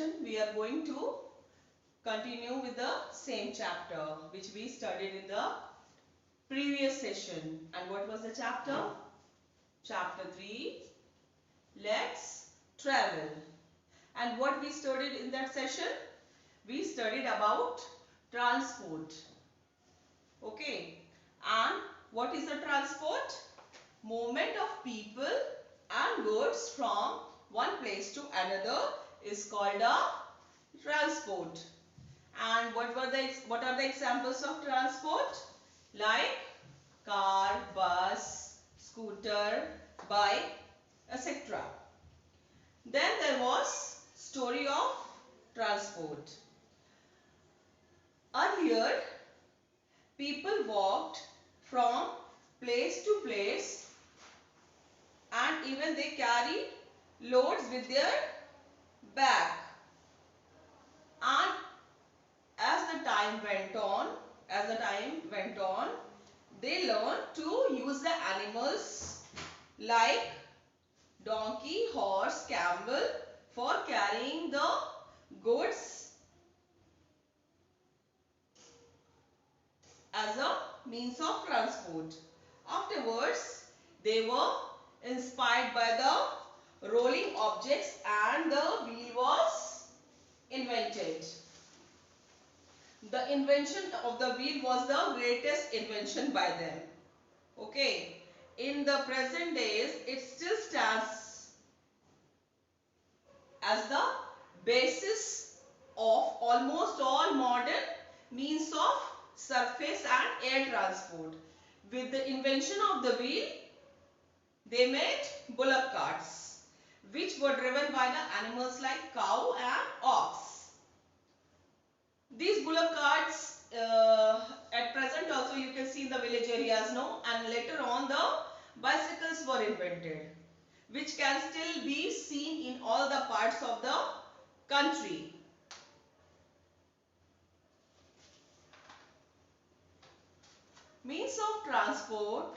session we are going to continue with the same chapter which we studied in the previous session. And what was the chapter? Chapter 3, Let's Travel. And what we studied in that session? We studied about transport. Okay. And what is the transport? Movement of people and goods from one place to another is called a transport. And what are the examples of transport? Like car, bus, scooter, bike, etc. Then there was story of transport. Earlier, people walked from place to place and even they carried loads with their back. And as the time went on, they learned to use the animals like donkey, horse, camel for carrying the goods as a means of transport. Afterwards, they were inspired by the rolling objects and the wheel was invented. The invention of the wheel was the greatest invention by them. Okay. In the present days, it still stands as the basis of almost all modern means of surface and air transport. With the invention of the wheel, they made bullock carts, which were driven by the animals like cow and ox. These bullock carts at present also you can see in the village areas now, and later on the bicycles were invented, which can still be seen in all the parts of the country. Means of transport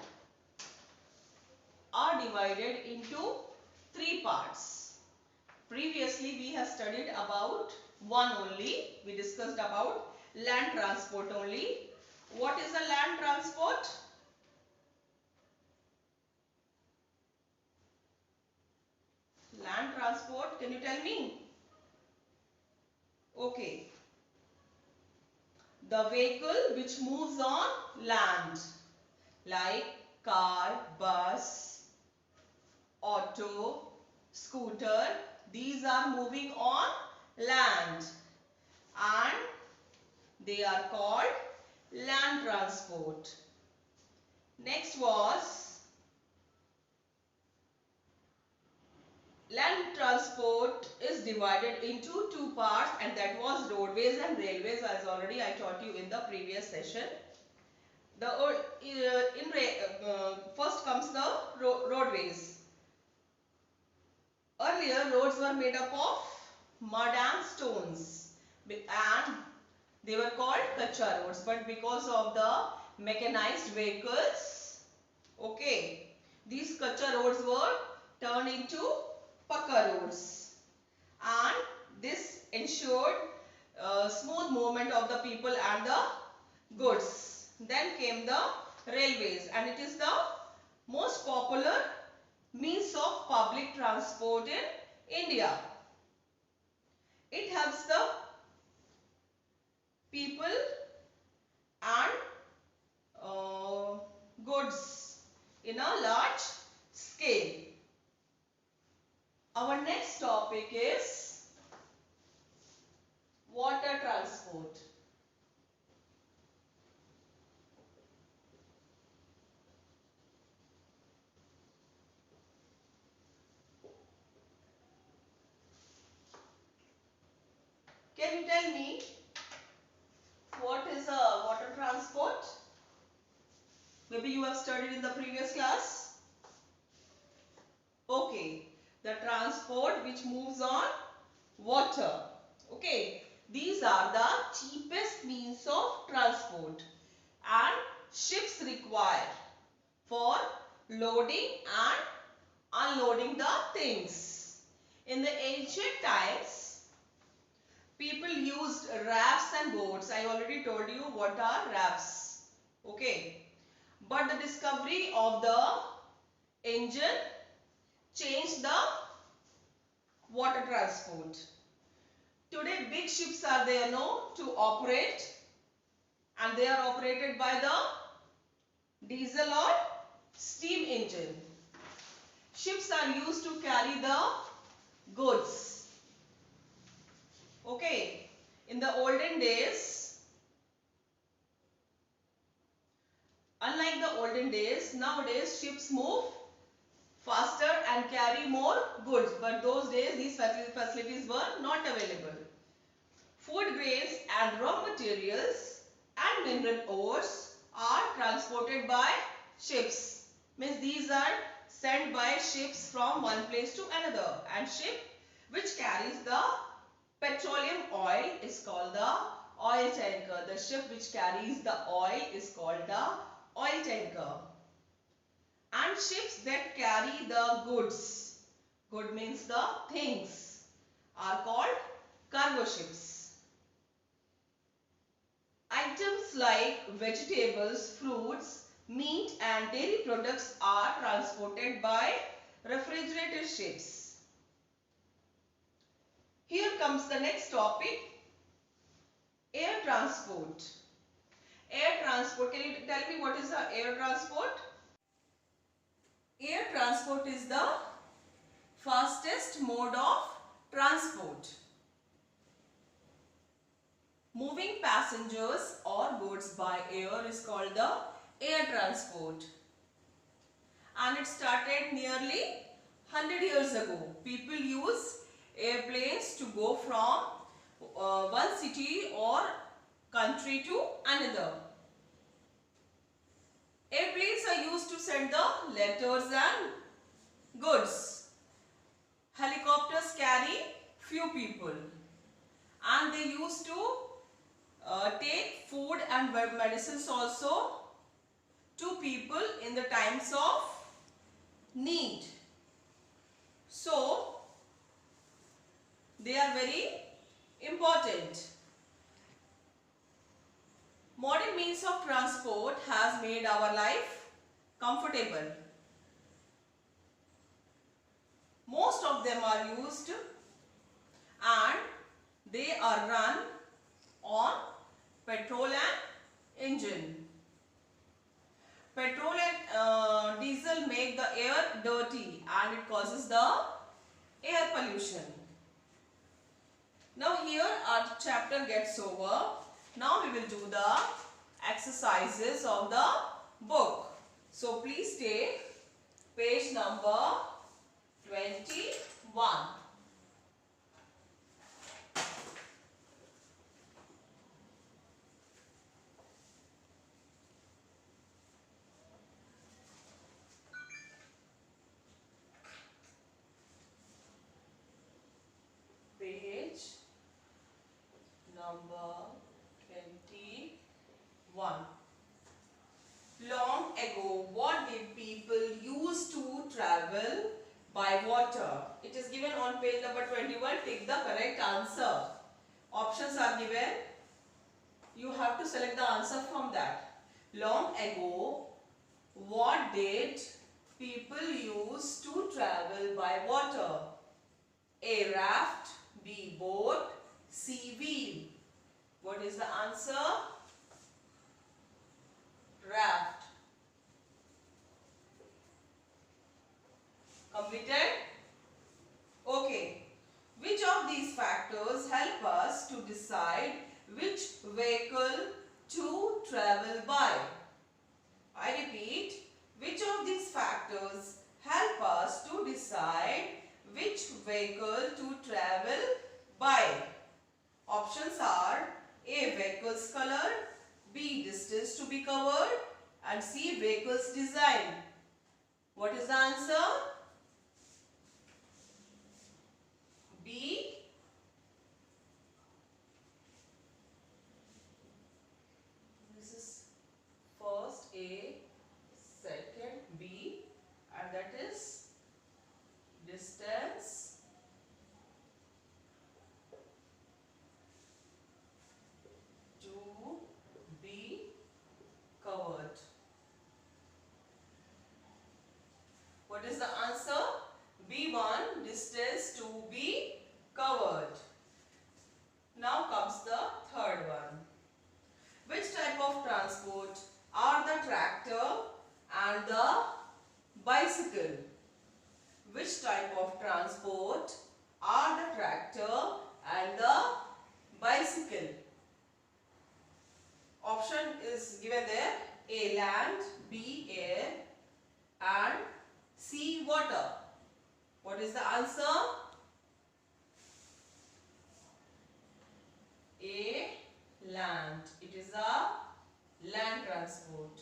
are divided into three parts. Previously we have studied about one only. We discussed about land transport only. What is a land transport? Land transport, can you tell me? Okay. The vehicle which moves on land, like car, bus, auto, scooter, these are moving on land and they are called land transport. Next was land transport is divided into two parts, and that was roadways and railways, as already I taught you in the previous session. First comes the roadways. Earlier roads were made up of mud and stones and they were called kacha roads, but because of the mechanized vehicles, okay, these kacha roads were turned into pakka roads, and this ensured smooth movement of the people and the goods. Then came the railways, and it is the most popular means of public transport in India. It helps the people and goods in a large scale. Our next topic is water transport. Can you tell me what is a water transport? Maybe you have studied in the previous class. Okay, the transport which moves on water. Okay, these are the cheapest means of transport and ships require for loading and unloading the things. In the ancient times, People used rafts and boats. I already told you what are rafts. Okay. But the discovery of the engine changed the water transport. Today big ships are there no to operate, and they are operated by the diesel or steam engine. Ships are used to carry the goods. Okay. In the olden days, unlike the olden days, nowadays ships move faster and carry more goods. But those days these facilities were not available. Food grains and raw materials and mineral ores are transported by ships. Means these are sent by ships from one place to another, and ship which carries the petroleum oil is called the oil tanker. The ship which carries the oil is called the oil tanker. And ships that carry the goods, good means the things, are called cargo ships. Items like vegetables, fruits, meat and dairy products are transported by refrigerated ships. Here comes the next topic, air transport. Air transport, can you tell me what is the air transport? Air transport is the fastest mode of transport. Moving passengers or goods by air is called the air transport. And it started nearly 100 years ago. People use airplanes to go from one city or country to another. Airplanes are used to send the letters and goods. Helicopters carry few people, and they used to take food and medicines also to people in the times of need. So they are very important. Modern means of transport has made our life comfortable. Most of them are used and they are run on petrol and engine. Petrol and diesel make the air dirty and it causes the air pollution. Now here our chapter gets over. Now we will do the exercises of the book. So please take page number 21. Page number 21. Long ago, what did people use to travel by water? It is given on page number 21. Take the correct answer. Options are given. You have to select the answer from that. Long ago, what did people use to travel by water? A. Raft. B. Boat. C. Wheel. What is the answer? Raft. Completed? Okay. Which of these factors help us to decide which vehicle to travel by? I repeat, which of these factors help us to decide which vehicle to travel by? Options are A. Vehicle's color, B. Distance to be covered, and C. Vehicle's design. What is the answer? B. This is first A, second B, and that is distance given there. A, land, B, air, and C, water. What is the answer? A, land. It is a land transport.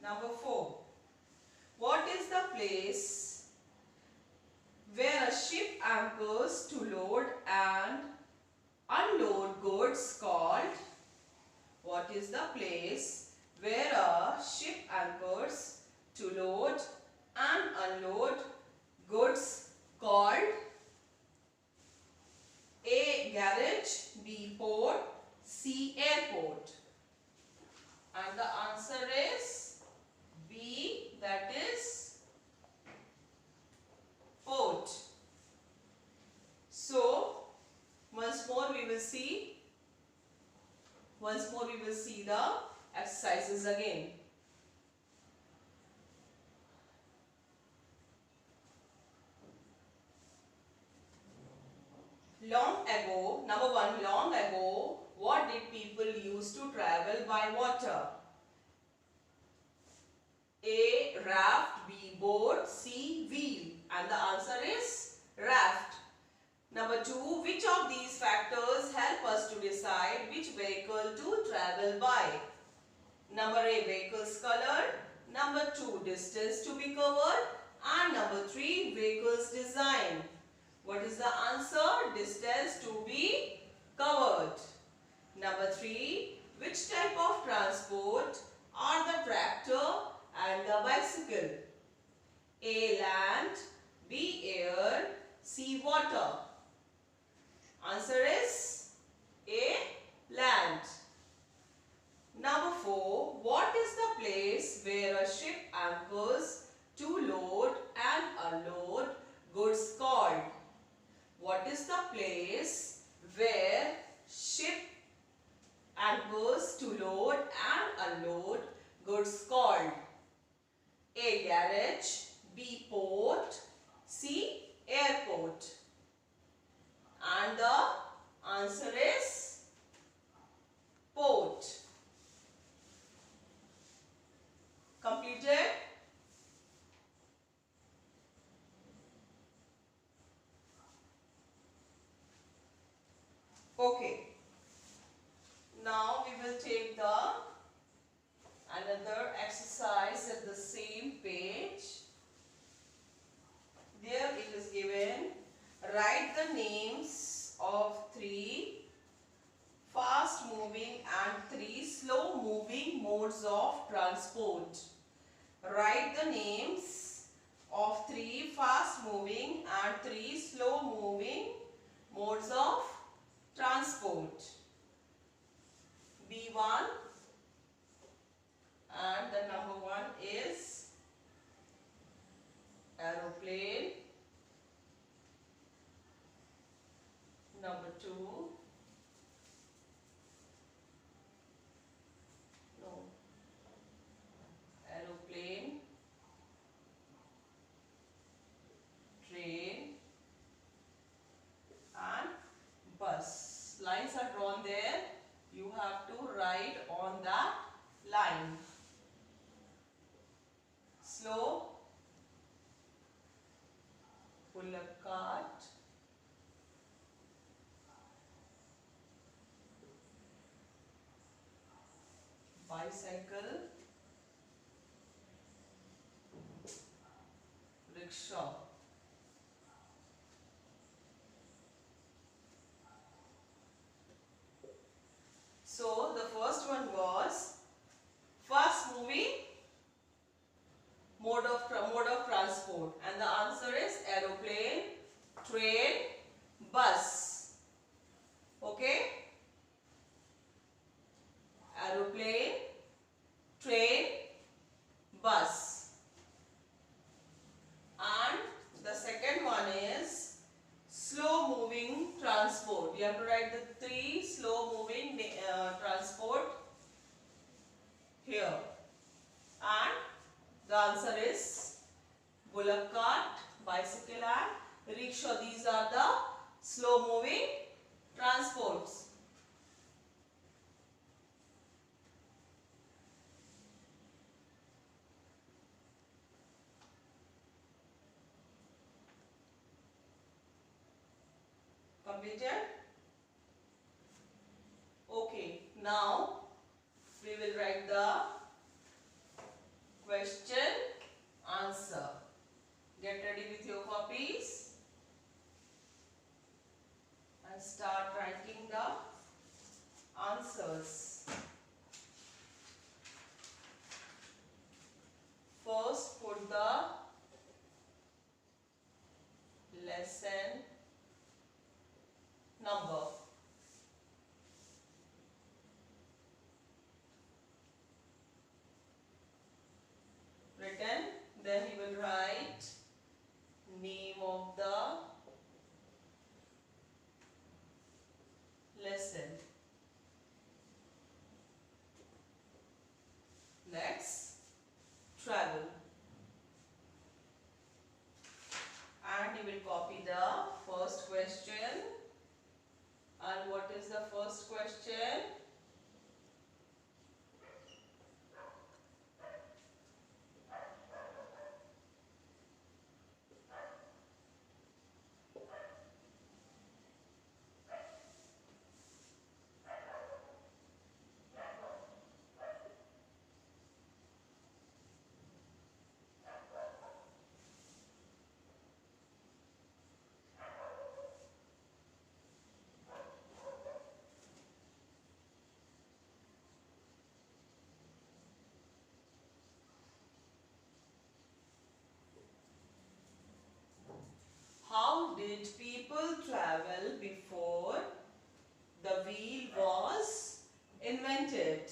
Number 4. What is the place where a ship anchors to load and unload goods called? What is the place where a ship anchors to load and unload goods called? A, garage, B, port, C, airport. And the answer is B, that is port. So, once more we will see the exercises again. Long ago, number 1, long ago, what did people use to travel by water? A, raft, B, boat, C, wheel. And the answer is raft. Number 2, which of these factors help us to decide which vehicle to travel by? Number A, vehicle's color. Number 2, distance to be covered. And number 3, vehicle's design. What is the answer? Distance to be covered. Number 3, which type of transport are the tractor and the bicycle? A, land, B, air, C, water. Answer is A, land. Number 4, what is the place where a ship anchors to load and unload goods called? What is the place where ship anchors to load and unload goods called? A, garage, B, port, C, airport. And the answer is port. Completed? Okay. Now we will take another exercise at the same page. There it is given, write the names of 3 fast moving and 3 slow moving modes of transport. Write the names of 3 fast moving and 3 slow moving modes of transport. B1, and the number 1 is aeroplane. Number 2, aeroplane, train, and bus. Lines are drawn there. You have to write on that line. Slow, bullock cart, bicycle, rickshaw. So the first one was fast moving mode of transport, and the answer is aeroplane, train, bus. Okay? Aeroplane, train, bus. And the second one is slow moving transport. You have to write the 3 slow moving transport here. And the answer is bullock cart, bicycle, and rickshaw. These are the slow moving transports. Completed? Okay, now we will write the question answer. Get ready with your copies and start writing the answers. First, put the lesson number. Written. Then you will write name of the lesson. Let's travel. And you will copy the first question. And what is the first question? How did people travel before the wheel was invented?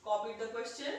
Copied the question?